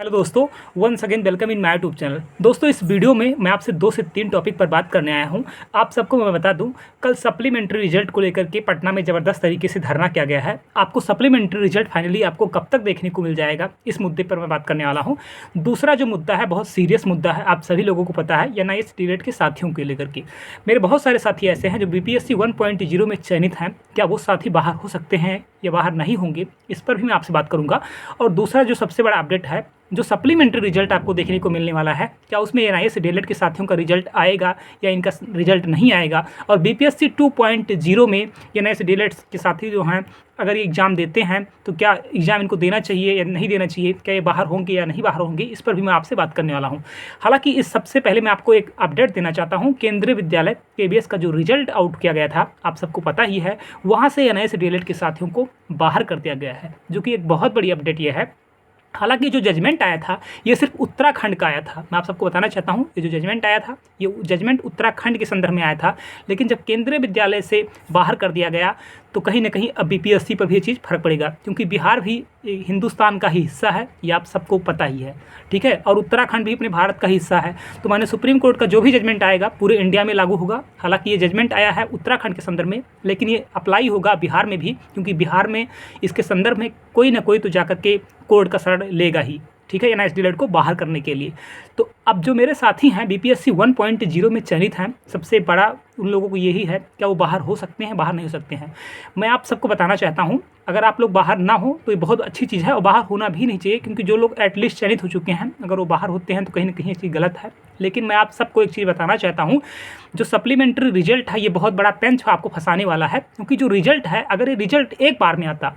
Hello दोस्तों, once again welcome in my YouTube channel. दोस्तों, इस वीडियो में मैं आपसे 2 से 3 टॉपिक पर बात करने आया हूं। आप सबको मैं बता दूं, कल सप्लीमेंट्री रिजल्ट को लेकर के पटना में ज़बरदस्त तरीके से धरना किया गया है। आपको सप्लीमेंट्री रिजल्ट फाइनली आपको कब तक देखने को मिल जाएगा, इस मुद्दे पर मैं बात करने वाला हूँ। दूसरा जो मुद्दा है, बहुत सीरियस मुद्दा है, आप सभी लोगों को पता है, NIS डीलेट के साथियों को लेकर के। मेरे बहुत सारे साथी ऐसे हैं जो BPSC 1.0 में चयनित हैं। क्या वो साथी बाहर हो सकते हैं या बाहर नहीं होंगे, इस पर भी मैं आपसे बात करूँगा। और दूसरा जो सबसे बड़ा अपडेट है, जो सप्लीमेंट्री रिजल्ट आपको देखने को मिलने वाला है, क्या उसमें NIS डीलेट के साथियों का रिजल्ट आएगा या इनका रिजल्ट नहीं आएगा। और BPSC 2.0 में NIS डीलेट के साथी जो हैं, अगर ये एग्ज़ाम देते हैं तो क्या एग्ज़ाम इनको देना चाहिए या नहीं देना चाहिए, क्या ये बाहर होंगे या नहीं बाहर होंगे, इस पर भी मैं आपसे बात करने वाला हूँ। हालांकि इस सबसे पहले मैं आपको एक अपडेट देना चाहता हूँ। केंद्रीय विद्यालय KVS का जो रिजल्ट आउट किया गया था, आप सबको पता ही है, वहाँ से NIS डीलेट के साथियों को बाहर कर दिया गया है, जो कि एक बहुत बड़ी अपडेट ये है। हालांकि जो जजमेंट आया था, ये सिर्फ उत्तराखंड का आया था। मैं आप सबको बताना चाहता हूँ, ये जो जजमेंट आया था, ये जजमेंट उत्तराखंड के संदर्भ में आया था। लेकिन जब केंद्रीय विद्यालय से बाहर कर दिया गया, तो कहीं ना कहीं अब BPSC पर भी ये चीज़ फर्क पड़ेगा, क्योंकि बिहार भी हिंदुस्तान का ही हिस्सा है, ये आप सबको पता ही है, ठीक है। और उत्तराखंड भी अपने भारत का हिस्सा है। तो माने सुप्रीम कोर्ट का जो भी जजमेंट आएगा पूरे इंडिया में लागू होगा। हालांकि ये जजमेंट आया है उत्तराखंड के संदर्भ में, लेकिन ये अप्लाई होगा बिहार में भी, क्योंकि बिहार में इसके संदर्भ में कोई ना कोई तो जाकर के कोर्ट का शरण लेगा ही, ठीक है, NIS डीलेट को बाहर करने के लिए। तो अब जो मेरे साथी हैं BPSC 1.0 में चयनित हैं, सबसे बड़ा उन लोगों को यही है, क्या वो बाहर हो सकते हैं, बाहर नहीं हो सकते हैं। मैं आप सबको बताना चाहता हूं, अगर आप लोग बाहर ना हो तो ये बहुत अच्छी चीज़ है, और बाहर होना भी नहीं चाहिए, क्योंकि जो लोग एटलीस्ट चयनित हो चुके हैं, अगर वो बाहर होते हैं तो कहीं ना कहीं ये चीज़ गलत है। लेकिन मैं आप सबको एक चीज़ बताना चाहता हूँ, जो सप्लीमेंट्री रिजल्ट है, ये बहुत बड़ा पेंच आपको फंसाने वाला है। क्योंकि जो रिजल्ट है, अगर ये रिजल्ट एक बार में आता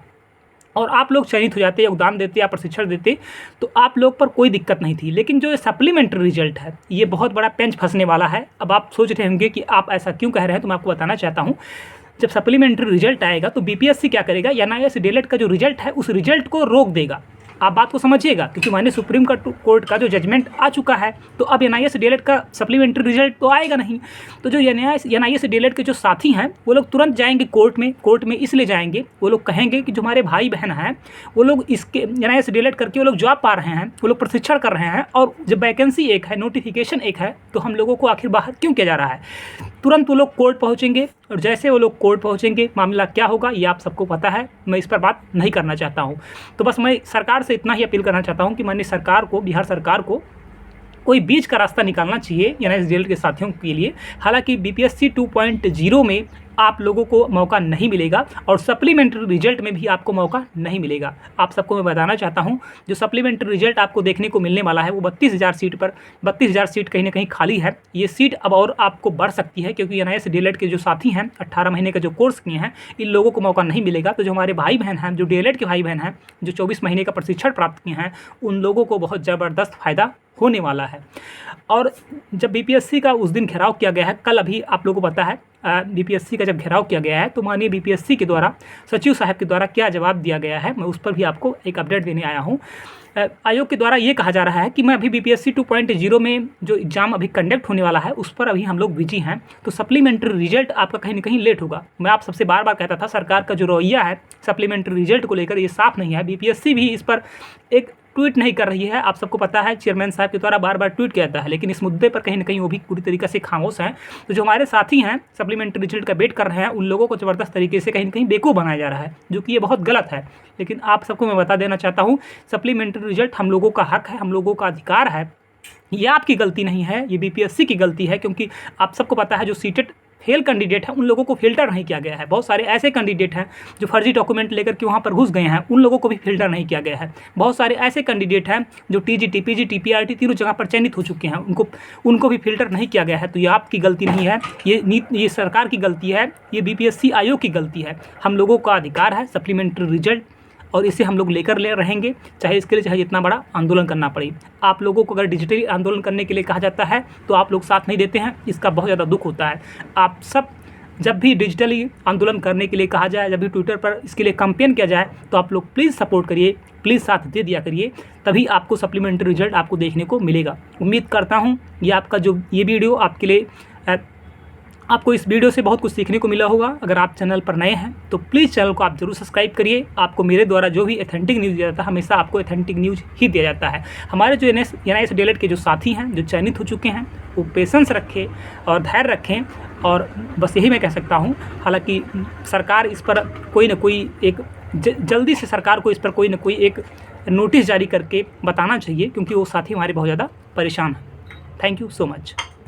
और आप लोग चयनित हो जाते, योगदान देते या प्रशिक्षण देते, तो आप लोग पर कोई दिक्कत नहीं थी। लेकिन जो ये सप्लीमेंट्री रिजल्ट है, ये बहुत बड़ा पेंच फंसने वाला है। अब आप सोच रहे होंगे कि आप ऐसा क्यों कह रहे हैं, तो मैं आपको बताना चाहता हूँ। जब सप्लीमेंट्री रिजल्ट आएगा तो BPSC क्या करेगा, NIS डीलेट का जो रिजल्ट है, उस रिजल्ट को रोक देगा। आप बात को समझिएगा, क्योंकि माननीय सुप्रीम कोर्ट का जो जजमेंट आ चुका है, तो अब NIS डीलेट का सप्लीमेंट्री रिजल्ट तो आएगा नहीं। तो जो NIS डीलेट के जो साथी हैं, वो लोग तुरंत जाएंगे कोर्ट में इसलिए जाएंगे, वो लोग कहेंगे कि जो हमारे भाई बहन हैं, वो लोग इसके NIS डीलेट करके वो लोग जॉब पा रहे हैं, वो लोग प्रशिक्षण कर रहे हैं, और जब वैकेंसी एक है, नोटिफिकेशन एक है, तो हम लोगों को आखिर बाहर क्यों किया जा रहा है। तुरंत वो लोग कोर्ट पहुँचेंगे, और जैसे वो लोग कोर्ट पहुँचेंगे, मामला क्या होगा ये आप सबको पता है। मैं इस पर बात नहीं करना चाहता हूँ। तो बस मैं सरकार से इतना ही अपील करना चाहता हूँ कि माननीय सरकार को, बिहार सरकार को कोई बीच का रास्ता निकालना चाहिए NIS डीलेट के साथियों के लिए। हालांकि BPSC 2.0 में आप लोगों को मौका नहीं मिलेगा, और सप्लीमेंट्री रिजल्ट में भी आपको मौका नहीं मिलेगा। आप सबको मैं बताना चाहता हूं, जो सप्लीमेंट्री रिजल्ट आपको देखने को मिलने वाला है, वो 32,000 सीट पर 32,000 सीट कहीं ना कहीं खाली है। ये सीट अब और आपको बढ़ सकती है, क्योंकि NIS डीलेट के जो साथी हैं, 18 महीने का जो कोर्स किए हैं, इन लोगों को मौका नहीं मिलेगा। तो जो हमारे भाई बहन हैं, जो डीलेट के भाई बहन हैं, जो 24 महीने का प्रशिक्षण प्राप्त किए हैं, उन लोगों को बहुत ज़बरदस्त फ़ायदा होने वाला है। और जब BPSC का उस दिन घेराव किया गया है, कल अभी आप लोगों को पता है, BPSC का जब घेराव किया गया है, तो माननीय BPSC के द्वारा, सचिव साहब के द्वारा क्या जवाब दिया गया है, मैं उस पर भी आपको एक अपडेट देने आया हूँ। आयोग के द्वारा ये कहा जा रहा है कि मैं अभी BPSC 2.0 में जो एग्ज़ाम अभी कंडक्ट होने वाला है, उस पर अभी हम लोग बिजी हैं, तो सप्लीमेंट्री रिजल्ट आपका कहीं ना कहीं लेट होगा। मैं आप सबसे बार बार कहता था, सरकार का जो रवैया है सप्लीमेंट्री रिजल्ट को लेकर, ये साफ नहीं है। BPSC भी इस पर एक ट्वीट नहीं कर रही है। आप सबको पता है, चेयरमैन साहब के द्वारा बार बार ट्वीट किया जाता है, लेकिन इस मुद्दे पर कहीं ना कहीं वो भी पूरी तरीके से खामोश हैं। तो जो हमारे साथी हैं, सप्लीमेंट्री रिजल्ट का वेट कर रहे हैं, उन लोगों को ज़बरदस्त तरीके से कहीं ना कहीं बेवकूफ़ बनाया जा रहा है, जो कि ये बहुत गलत है। लेकिन आप सबको मैं बता देना चाहता हूँ, सप्लीमेंट्री रिजल्ट हम लोगों का हक है, हम लोगों का अधिकार है। ये आपकी गलती नहीं है, ये BPSC की गलती है, क्योंकि आप सबको पता है, जो सीटेड फेल कैंडिडेट हैं, उन लोगों को फिल्टर नहीं किया गया है। बहुत सारे ऐसे कैंडिडेट हैं जो फर्जी डॉक्यूमेंट लेकर के वहाँ पर घुस गए हैं, उन लोगों को भी फिल्टर नहीं किया गया है। बहुत सारे ऐसे कैंडिडेट हैं जो TGT, PGT, PRT तीनों जगह पर चयनित हो चुके हैं, उनको भी फिल्टर नहीं किया गया है। तो ये आपकी गलती नहीं है, ये सरकार की गलती है, ये BPSC आयोग की गलती है। हम लोगों का अधिकार है सप्लीमेंट्री रिजल्ट, और इसे हम लोग लेकर ले रहेंगे, चाहे इसके लिए चाहे जितना बड़ा आंदोलन करना पड़े। आप लोगों को अगर डिजिटली आंदोलन करने के लिए कहा जाता है, तो आप लोग साथ नहीं देते हैं, इसका बहुत ज़्यादा दुख होता है। आप सब जब भी डिजिटली आंदोलन करने के लिए कहा जाए, जब भी ट्विटर पर इसके लिए कैंपेन किया जाए, तो आप लोग प्लीज़ सपोर्ट करिए, प्लीज़ साथ दे दिया करिए, तभी आपको सप्लीमेंट्री रिजल्ट आपको देखने को मिलेगा। उम्मीद करता हूँ ये आपका जो ये वीडियो आपके लिए आपको इस वीडियो से बहुत कुछ सीखने को मिला होगा। अगर आप चैनल पर नए हैं तो प्लीज़ चैनल को आप जरूर सब्सक्राइब करिए। आपको मेरे द्वारा जो भी ऑथेंटिक न्यूज़ दिया जाता है, हमेशा आपको ऑथेंटिक न्यूज़ ही दिया जाता है। हमारे जो NIS DLED के जो साथी हैं, जो चयनित हो चुके हैं, वो पेशेंस रखें और धैर्य रखें, और बस यही मैं कह सकता हूँ। हालाँकि सरकार इस पर कोई ना कोई एक जल्दी से सरकार को इस पर कोई ना कोई एक नोटिस जारी करके बताना चाहिए, क्योंकि वो साथी हमारे बहुत ज़्यादा परेशान हैं। Thank you so much.